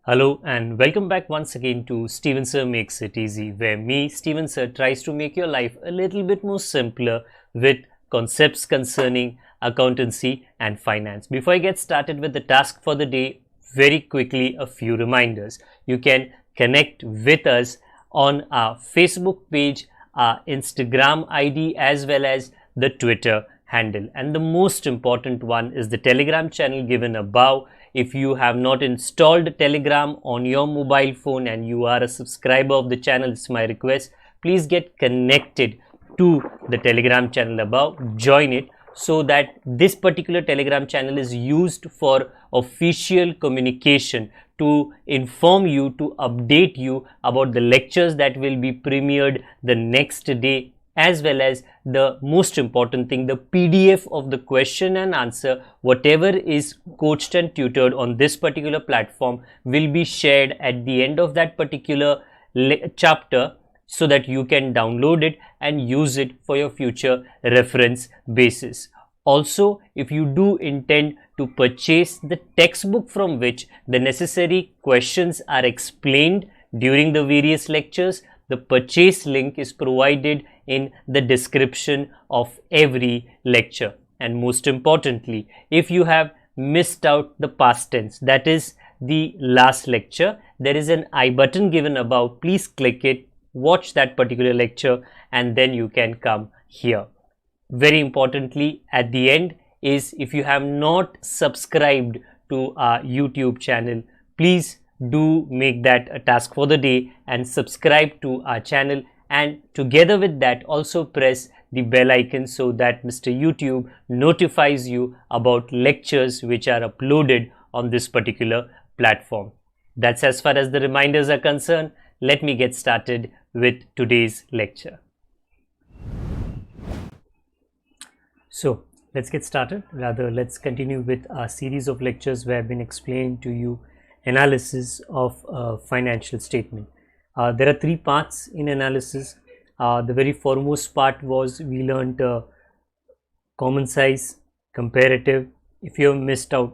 Hello and welcome back once again to Steven Sir Makes It Easy, where me, Steven Sir, tries to make your life a little bit more simpler with concepts concerning accountancy and finance. Before I get started with the task for the day, very quickly a few reminders. You can connect with us on our Facebook page, our Instagram ID, as well as the Twitter handle. And the most important one is the Telegram channel given above. If you have not installed Telegram on your mobile phone and you are a subscriber of the channel, it's my request, please get connected to the Telegram channel above, join it, so that this particular Telegram channel is used for official communication, to inform you, to update you about the lectures that will be premiered the next day, as well as the most important thing, the PDF of the question and answer, whatever is coached and tutored on this particular platform, will be shared at the end of that particular chapter, so that you can download it and use it for your future reference basis. Also, if you do intend to purchase the textbook from which the necessary questions are explained during the various lectures, the purchase link is provided in the description of every lecture. And most importantly, if you have missed out the past tense, that is the last lecture, there is an I button given above. Please click it, watch that particular lecture, and then you can come here. Very importantly, at the end is, if you have not subscribed to our YouTube channel, please do make that a task for the day and subscribe to our channel, and together with that also press the bell icon so that Mr. YouTube notifies you about lectures which are uploaded on this particular platform. That's as far as the reminders are concerned. Let me get started with today's lecture. So let's get started. Rather, let's continue with our series of lectures where I've been explaining to you analysis of a financial statement. There are three parts in analysis. The very foremost part was we learned common size, comparative. If you have missed out,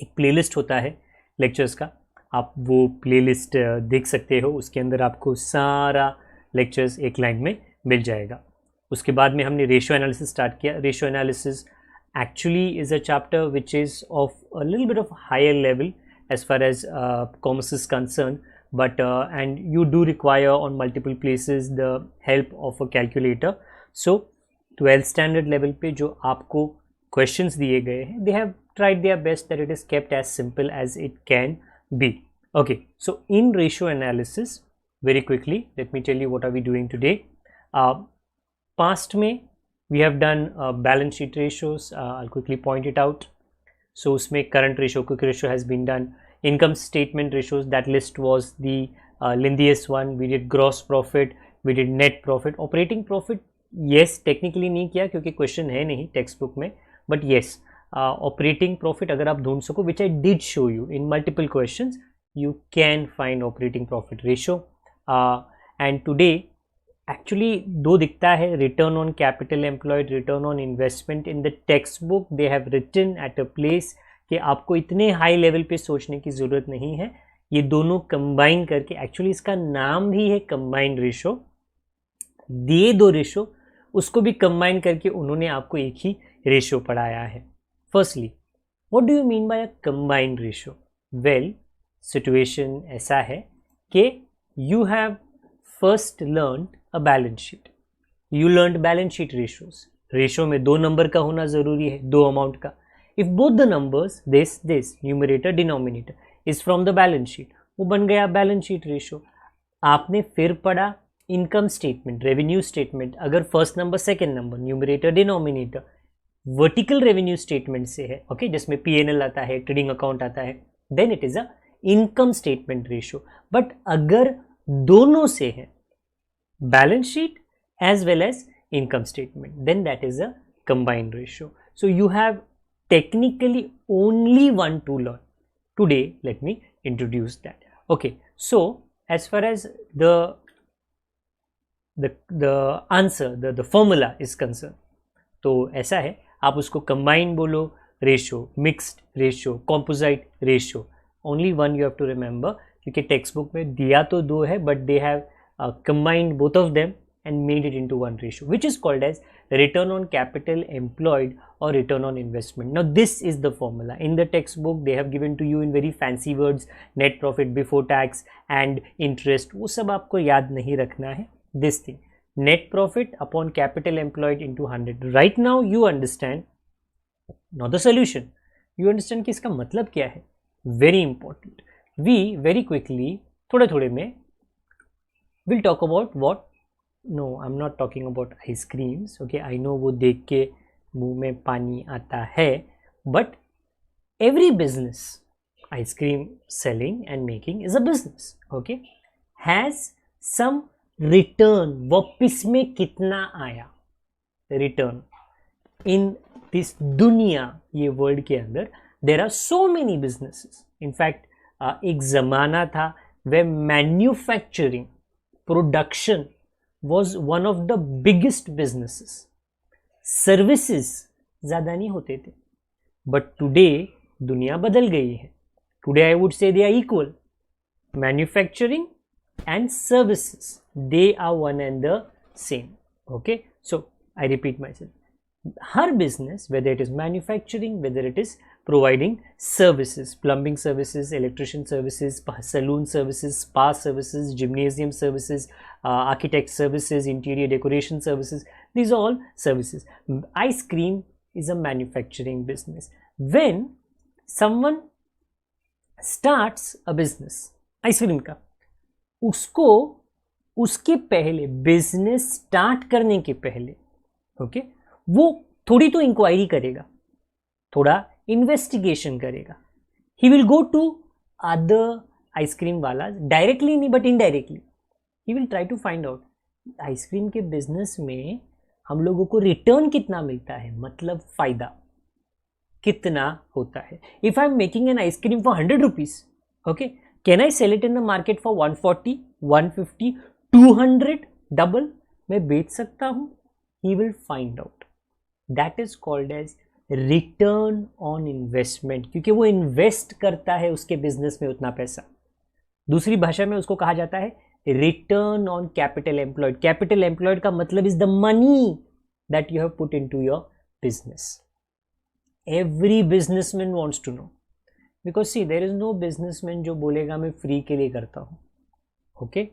एक playlist होता है lectures का, आप वो playlist देख सकते हो. उसके अंदर आपको सारा लेक्चर्स एक लाइन में मिल जाएगा. उसके बाद में हमने रेशियो एनालिसिस स्टार्ट किया. Ratio analysis actually is a chapter which is of a little bit of higher level as far as commerce is concerned, but and you do require on multiple places the help of a calculator. So 12th standard level पे जो आपको questions दिए गए हैं, they have tried their best that it is kept as simple as it can be. Okay, so in ratio analysis, very quickly let me tell you what are we doing today. Past में we have done balance sheet ratios. I'll quickly point it out. So उसमें current ratio, quick ratio has been done. Income statement ratios, that list was the lengthiest one. We did gross profit, we did net profit. Operating profit, yes, technically नहीं किया क्योंकि question है नहीं text book में, but yes, operating profit अगर आप ढूंढ सको, which I did show you in multiple questions, you can find operating profit ratio. And today actually दो दिखता है, return on capital employed, return on investment. In the textbook they have written at a place कि आपको इतने high level पे सोचने की ज़रूरत नहीं है. ये दोनों कंबाइन करके, एक्चुअली इसका नाम भी है कंबाइंड रेशो. दिए दो रेशो, उसको भी कंबाइन करके उन्होंने आपको एक ही रेशो पढ़ाया है. Firstly, what do you mean by a combined ratio? Well, situation ऐसा है कि you have first learn a balance sheet. You learn balance sheet ratios. Ratio में दो नंबर का होना ज़रूरी है, दो अमाउंट का. If both the numbers this numerator denominator is from the balance sheet, वो बन गया बैलेंस शीट रेशो. आपने फिर पढ़ा इनकम स्टेटमेंट, रेवेन्यू स्टेटमेंट. अगर first number second number numerator denominator vertical revenue statement से है, ओके, जिसमें P&L आता है, ट्रेडिंग अकाउंट आता है, then it is a income statement ratio. But अगर दोनों से है, balance sheet as well as income statement, then that is a combined ratio. So you have technically only one to learn. Today let me introduce that. Okay, so as far as the answer, the formula is concerned, तो ऐसा है, आप उसको combined बोलो, ratio, mixed ratio, composite ratio, only one you have to remember, क्योंकि textbook में दिया तो दो है but they have combined both of them and made it into one ratio, which is called as return on capital employed or return on investment. Now this is the formula. In the textbook they have given to you in very fancy words, net profit before tax and interest. वो सब आपको याद नहीं रखना है. This thing, net profit upon capital employed into 100. Right now you understand, not the solution. You understand कि इसका मतलब क्या है. Very important. We very quickly, थोड़े थोड़े में, will talk about what. No, I'm not talking about ice creams. Okay, I know वो देख के मुंह में पानी आता है, but every business, ice cream selling and making is a business. Okay, has some return. वापिस में कितना आया return in this दुनिया, ये वर्ल्ड के अंदर there are so many businesses. In fact, एक ज़माना था where manufacturing, production was one of the biggest businesses. Services ज़्यादा नहीं होते थे, but today दुनिया बदल गई है. Today I would say they are equal. Manufacturing and services, they are one and the same. Okay, so I repeat myself. Her business, whether it is manufacturing, whether it is providing services, plumbing services, electrician services, saloon services, spa services, gymnasium services, architect services, interior decoration services, these are all services. Ice cream is a manufacturing business. When someone starts a business, ice cream का, उसको उसके पहले, business start करने के पहले, okay, वो थोड़ी तो इंक्वायरी करेगा, थोड़ा इन्वेस्टिगेशन करेगा. He will go to other ice cream वाला, डायरेक्टली नहीं but indirectly. He will try to find out ice cream के बिजनेस में हम लोगों को रिटर्न कितना मिलता है, मतलब फायदा कितना होता है. If I am making an ice cream for 100 rupees, okay, can I sell it in the market for 140, 150, 200, double मैं बेच सकता हूं. He will find out. That is called as return on investment, क्योंकि वो इन्वेस्ट करता है उसके बिजनेस में उतना पैसा. दूसरी भाषा में उसको कहा जाता है return on capital employed. Capital employed का मतलब is the money that you have put into your business. Every businessman wants to know, because see there is no businessman जो बोलेगा मैं फ्री के लिए करता हूँ. ओके,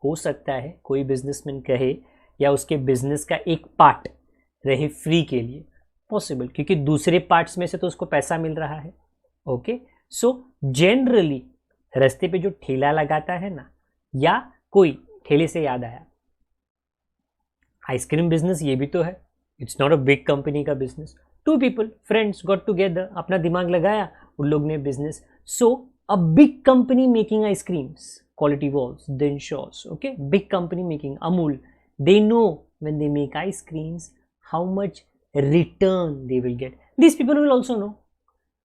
हो सकता है कोई बिजनेसमैन कहे या उसके बिजनेस का एक पार्ट रहे फ्री के लिए, पॉसिबल, क्योंकि दूसरे पार्ट्स में से तो उसको पैसा मिल रहा है. ओके, सो जनरली रास्ते पे जो ठेला लगाता है ना, या कोई ठेले से याद आया, आइसक्रीम बिजनेस ये भी तो है. It's not a big company का business. 2 people friends got together, अपना दिमाग लगाया, उन लोग ने business. So a big company making ice creams, Kwality Wall's, then शॉर्स, okay, big company making Amul, they know when they make ice creams how much return they will get. These people will also know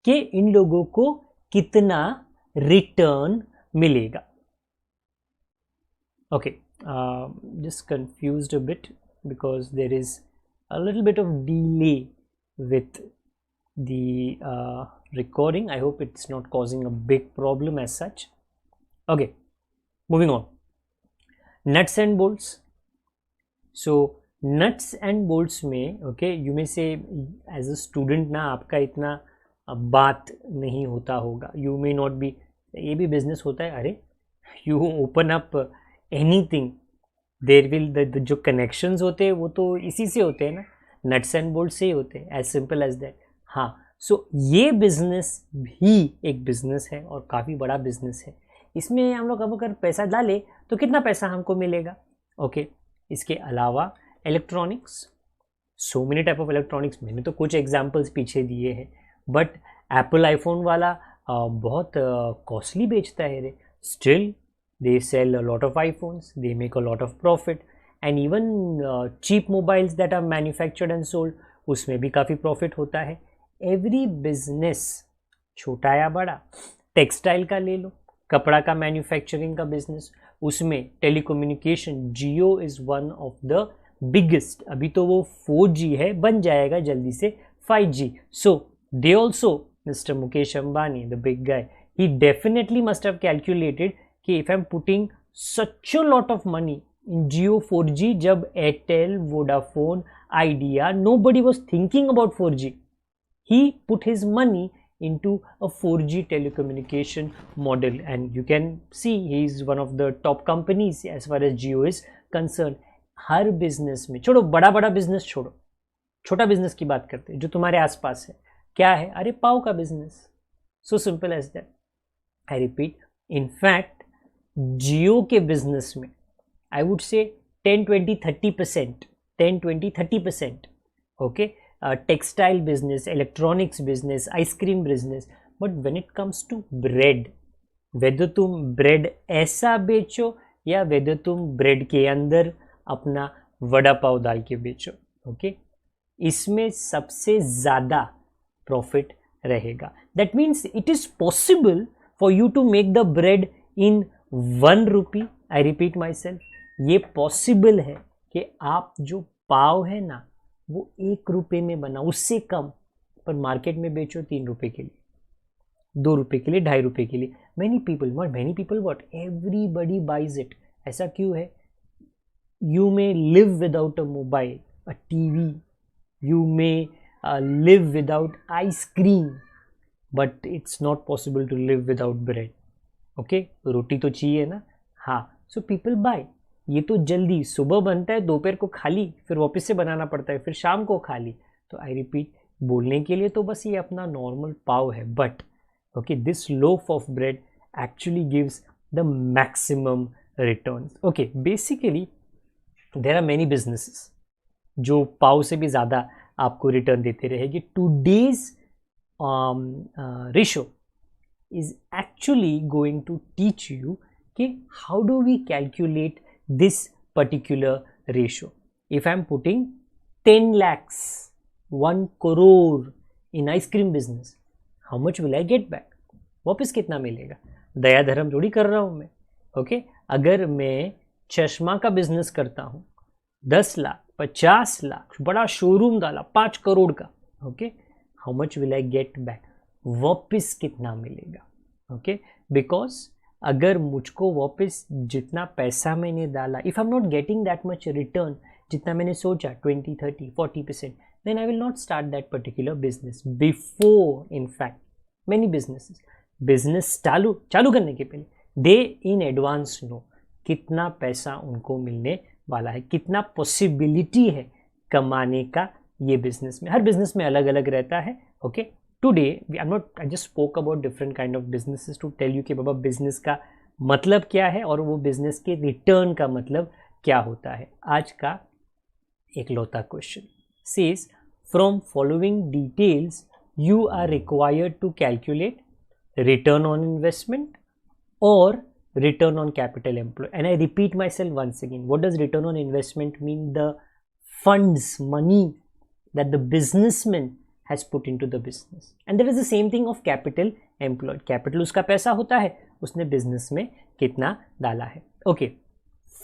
कि इन लोगों को कितना return मिलेगा. Okay, just confused a bit because there is a little bit of delay with the recording. I hope it's not causing a big problem as such. Okay, moving on. Nuts and bolts. So nuts and bolts में, okay, you may say as a student ना आपका इतना बात नहीं होता होगा. You may not be, ये भी बिजनेस होता है. अरे you open up anything, there will जो कनेक्शंस होते हैं वो तो इसी से होते हैं ना, नट्स एंड बोल्ट से ही होते हैं, एज सिंपल एज दैट. हाँ, सो ये बिजनेस भी एक बिजनेस है और काफ़ी बड़ा बिजनेस है. इसमें हम लोग अब अगर पैसा डालें तो कितना पैसा हमको मिलेगा. ओके, इसके अलावा electronics, so many type of electronics, मैंने तो कुछ एग्जांपल्स पीछे दिए हैं, बट एप्पल आईफोन वाला बहुत कॉस्टली बेचता है रे. Still they sell a lot of iPhones, they make a lot of profit. And even cheap mobiles that are manufactured and sold, उसमें भी काफ़ी प्रॉफिट होता है. एवरी बिजनेस, छोटा या बड़ा, टेक्सटाइल का ले लो, कपड़ा का मैन्युफैक्चरिंग का बिजनेस, उसमें telecommunication, Jio is one of the biggest. अभी तो वो 4G है, बन जाएगा जल्दी से 5G. So they also, mister Mukesh Ambani, the big guy, he definitely must have calculated कि if I'm putting such a lot of money in Jio 4G, जब Airtel, Vodafone, Idea, nobody was thinking about 4G. He put his money into a 4G telecommunication model, and you can see he is one of the top companies as far as Jio is concerned. Her business में, छोड़ो बड़ा बड़ा business, छोड़ो छोटा business की बात करते हैं जो तुम्हारे आसपास है, क्या है? अरे पाव का business. So simple as that. I repeat, in fact Jio के बिजनेस में I would say 10-20-30%, 10-20-30%, okay, textile business, electronics business, ice cream business. But when it comes to bread, whether तुम ब्रेड ऐसा बेचो या वेदर तुम ब्रेड के अंदर अपना वड़ा पाव डाल के बेचो, ओके, इसमें सबसे ज़्यादा प्रॉफिट रहेगा. That means it is possible for you to make the bread in 1 rupee. I repeat my self, ये पॉसिबल है कि आप जो पाव है ना वो 1 रुपये में बना, उससे कम, पर मार्केट में बेचो 3 रुपये के लिए, 2 रुपये के लिए, 2.5 रुपये के लिए. Many people, not many people, what, everybody buys it. ऐसा क्यों है? You may live without a mobile, a TV, you may live without ice cream, but it's not possible to live without bread. okay, रोटी तो चाहिए ना. हाँ, so people buy. ये तो जल्दी सुबह बनता है, दोपहर को खा ली, फिर वापस से बनाना पड़ता है, फिर शाम को खा ली. तो आई रिपीट, बोलने के लिए तो बस ये अपना नॉर्मल पाव है, but okay, this loaf of bread actually gives the maximum returns. Okay, basically there are many businesses जो पाव से भी ज़्यादा आपको रिटर्न देते रहेगी. Today's ratio is actually going to teach you कि how do we calculate this particular ratio. If I am putting 10 lakhs, 1 crore in ice cream business, how much will I get back? वापस कितना मिलेगा? दया धर्म जोड़ी कर रहा हूँ मैं. ओके, अगर मैं चश्मा का बिजनेस करता हूँ, 10 लाख, 50 लाख, बड़ा शोरूम डाला 5 करोड़ का, okay, how much will I get back? वापस कितना मिलेगा? ओके, बिकॉज अगर मुझको वापस जितना पैसा मैंने डाला, if I am not getting that much return, जितना मैंने सोचा 20-30-40%, then I will not start that particular business before. In fact many businesses, business चालू करने के पहले दे इन एडवांस नो कितना पैसा उनको मिलने वाला है, कितना पॉसिबिलिटी है कमाने का ये बिजनेस में. हर बिजनेस में अलग अलग रहता है. Okay, today I just spoke about different kind of businesses to tell you कि बाबा बिजनेस का मतलब क्या है और वो बिजनेस के रिटर्न का मतलब क्या होता है. आज का एक लौता question says, from following details you are required to calculate return on investment और return on capital employed. And I repeat myself once again, what does return on investment mean? The funds, money that the businessman has put into the business. And there is the same thing of capital employed. Capital उसका पैसा होता है, उसने business में कितना डाला है. Okay,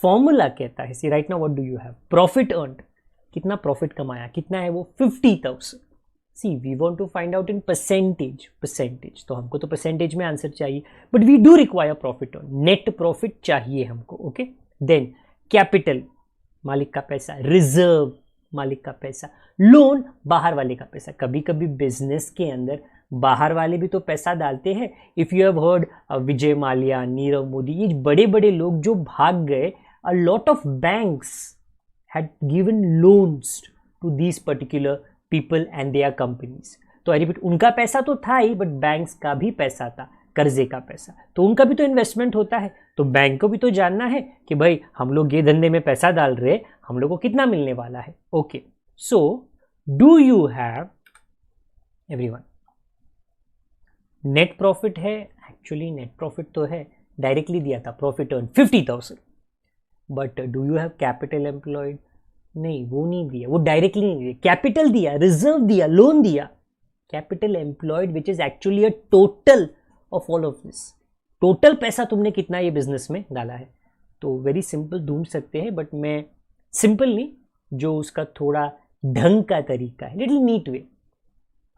formula कहता है, see right now what do you have? Profit earned, कितना profit कमाया, कितना है वो? 50,000. See, we want to find out in percentage. तो हमको तो percentage में आंसर चाहिए, but we do require profit on. Net profit चाहिए हमको. Okay, then capital, मालिक का पैसा, reserve, मालिक का पैसा, लोन, बाहर वाले का पैसा. कभी कभी बिजनेस के अंदर बाहर वाले भी तो पैसा डालते हैं. If you have heard Vijay Mallya, Nirav Modi, ये बड़े बड़े लोग जो भाग गए, a lot of banks had given loans to these particular people and their companies. तो आई रिपीट, उनका पैसा तो था ही, बट बैंक्स का भी पैसा था, कर्जे का पैसा, तो उनका भी तो इन्वेस्टमेंट होता है. तो बैंक को भी तो जानना है कि भाई हम लोग ये धंधे में पैसा डाल रहे, हम लोग को कितना मिलने वाला है. Okay, so do you have everyone net profit है? एक्चुअली नेट प्रॉफिट तो है, डायरेक्टली दिया था, profit earn 50,000. But do you have capital employed? नहीं, वो नहीं दिया, वो डायरेक्टली नहीं दिया. कैपिटल दिया, रिजर्व दिया, लोन दिया. Capital employed which is actually a total of all of this. Total पैसा तुमने कितना ये बिजनेस में डाला है. तो वेरी सिंपल ढूंढ सकते हैं, बट मैं सिंपल नहीं, जो उसका थोड़ा ढंग का तरीका है, लिटिल नीट वे.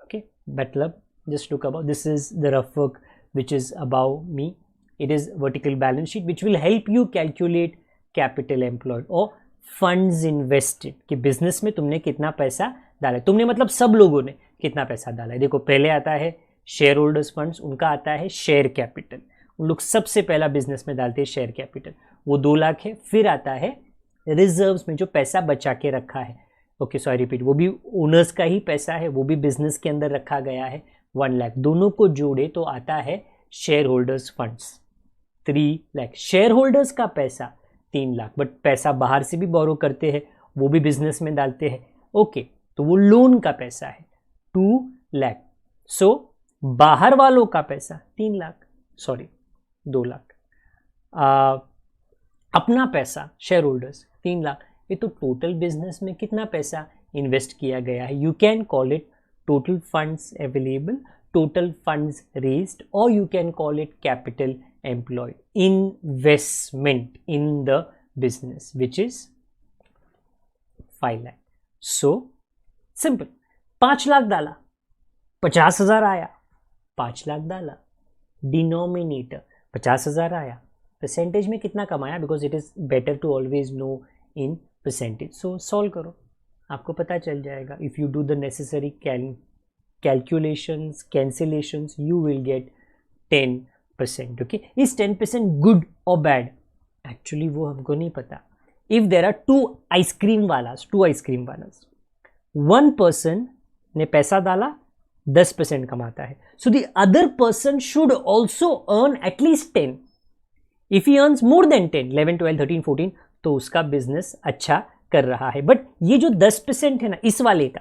ओके, मतलब just look about, this is the rough work which is above me. It is vertical balance sheet which will help you calculate capital employed or funds invested कि बिजनेस में तुमने कितना पैसा डाला है. तुमने मतलब सब लोगों ने कितना पैसा डाला है. देखो पहले आता है शेयर होल्डर्स फंड्स, उनका आता है शेयर कैपिटल. उन लोग सबसे पहला बिजनेस में डालते हैं शेयर कैपिटल, वो 2 लाख है. फिर आता है रिजर्व्स में जो पैसा बचा के रखा है. ओके सॉरी रिपीट, वो भी ओनर्स का ही पैसा है, वो भी बिजनेस के अंदर रखा गया है, 1 लाख. दोनों को जोड़े तो आता है share holders funds 3 lakh. Share holders का पैसा 3 लाख, बट पैसा बाहर से भी बोरो करते हैं, वो भी बिजनेस में डालते हैं. ओके तो वो लोन का पैसा है 2 लाख. सो बाहर वालों का पैसा 3 लाख, सॉरी 2 लाख. अपना पैसा शेयर होल्डर्स 3 लाख. ये तो टोटल बिजनेस में कितना पैसा इन्वेस्ट किया गया है. You can call it total funds available, total funds raised, और you can call it capital employed, investment in the business which is 5 lakh. So simple. 5 lakh डाला, 50,000 आया, 5 लाख डाला, डिनोमिनेटर 50,000 आया, परसेंटेज में कितना कमाया, because it is better to always know in percentage. So solve करो, आपको पता चल जाएगा. If you do the necessary calculations, cancellations, you will get 10%. Okay, is 10% good और बैड? एक्चुअली वो हमको नहीं पता. इफ देर आर 2 आइसक्रीम वालास, वन पर्सन ने पैसा डाला, 10% कमाता है. So the other person should also earn at least 10. If he earns more then 10, 11, 12, 13, 14, तो उसका बिजनेस अच्छा कर रहा है. बट ये जो 10% है ना इस वाले का,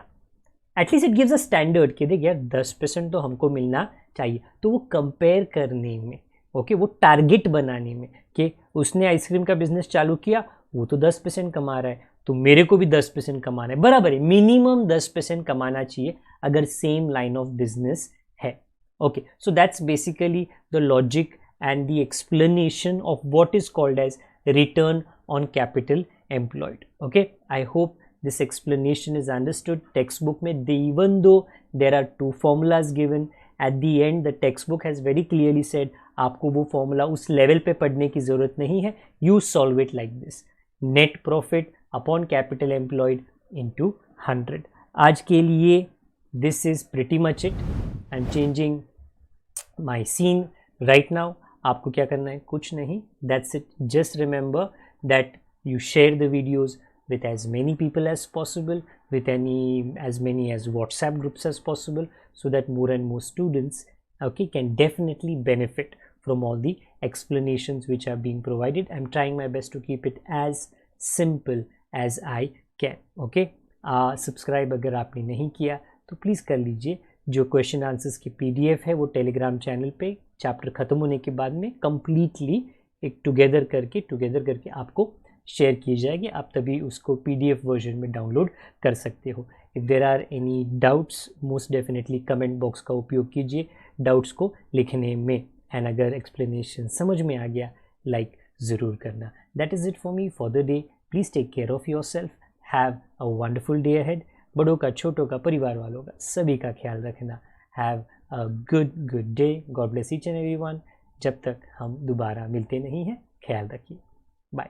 at least it gives a standard कि देख यार 10% तो हमको मिलना चाहिए. तो वो कंपेयर करने में, ओके, वो टारगेट बनाने में कि उसने आइसक्रीम का बिजनेस चालू किया, वो तो 10% कमा रहा है, तो मेरे को भी 10% कमाना है. बराबर है, मिनिमम 10% कमाना चाहिए अगर सेम लाइन ऑफ बिजनेस है. Okay, so that's basically the logic and the explanation of what is called as return on capital employed. Okay, I hope this explanation is understood. Textbook mein, even though there are 2 formulas given, at the end the textbook has very clearly said आपको वो formula उस level पे पढ़ने की ज़रूरत नहीं है. You solve it like this: net profit upon capital employed into 100. आज के लिए this is pretty much it. I'm changing my scene right now. आपको क्या करना है? कुछ नहीं. That's it. Just remember that you share the videos with as many people as possible, with as many as WhatsApp groups as possible, so that more and more students, okay, can definitely benefit from all the explanations which are being provided. I'm trying my best to keep it as simple as I can. Okay, subscribe अगर आपने नहीं किया तो please कर लीजिए. जो question answers की PDF है वो टेलीग्राम चैनल पे चैप्टर ख़त्म होने के बाद में कंप्लीटली एक टुगेदर करके आपको शेयर की जाएगी. आप तभी उसको PDF वर्जन में डाउनलोड कर सकते हो. If there are any doubts, most definitely comment box का उपयोग कीजिए डाउट्स को लिखने में. एंड अगर एक्सप्लेनेशन समझ में आ गया, लाइक ज़रूर करना. That is it for me for the day. Please take care of your self. Have a wonderful day ahead. बड़ों का, छोटों का, परिवार वालों का, सभी का ख्याल रखना. Have a good day. God bless each and everyone. जब तक हम दोबारा मिलते नहीं हैं, ख्याल रखिए. बाय.